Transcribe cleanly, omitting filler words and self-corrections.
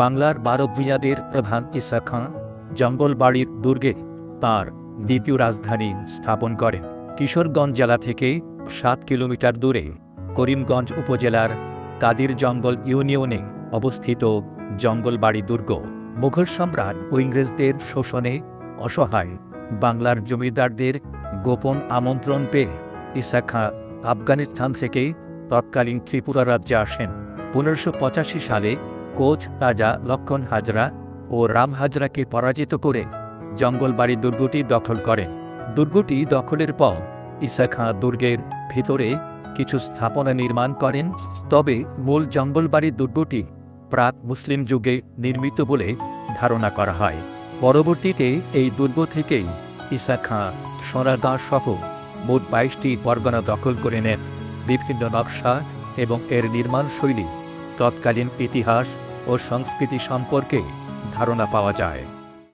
বাংলার ১২ ভূঁইয়াদের প্রধান ঈসা খাঁ জঙ্গলবাড়ির দুর্গে তাঁর দ্বিতীয় রাজধানী স্থাপন করেন। কিশোরগঞ্জ জেলা থেকে ৭ কিলোমিটার দূরে করিমগঞ্জ উপজেলার কাদির জঙ্গল ইউনিয়নে অবস্থিত জঙ্গলবাড়ি দুর্গ মুঘল সম্রাট ও ইংরেজদের শোষণে অসহায় বাংলার জমিদারদের গোপন আমন্ত্রণ পেয়ে ঈসা খাঁ আফগানিস্তান থেকে তৎকালীন ত্রিপুরা রাজ্যে আসেন। ১৫৮৫ সালে কোচ রাজা লক্ষণ হাজরা ও রাম হাজরাকে পরাজিত করে জঙ্গলবাড়ি দুর্গটি দখল করেন। দুর্গটি দখলের পর ঈসা খাঁ দুর্গের ভিতরে কিছু স্থাপনা নির্মাণ করেন, তবে মূল জঙ্গলবাড়ি দুর্গটি প্রাক মুসলিম যুগে নির্মিত বলে ধারণা করা হয়। পরবর্তীতে এই দুর্গ থেকেই ঈসা খাঁ সোনারগাঁ সহ মোট ২২টি পরগনা দখল করে নেন। বিভিন্ন নকশা এবং এর নির্মাণ শৈলী, তৎকালীন ইতিহাস ও সংস্কৃতি সম্পর্কে ধারণা পাওয়া যায়।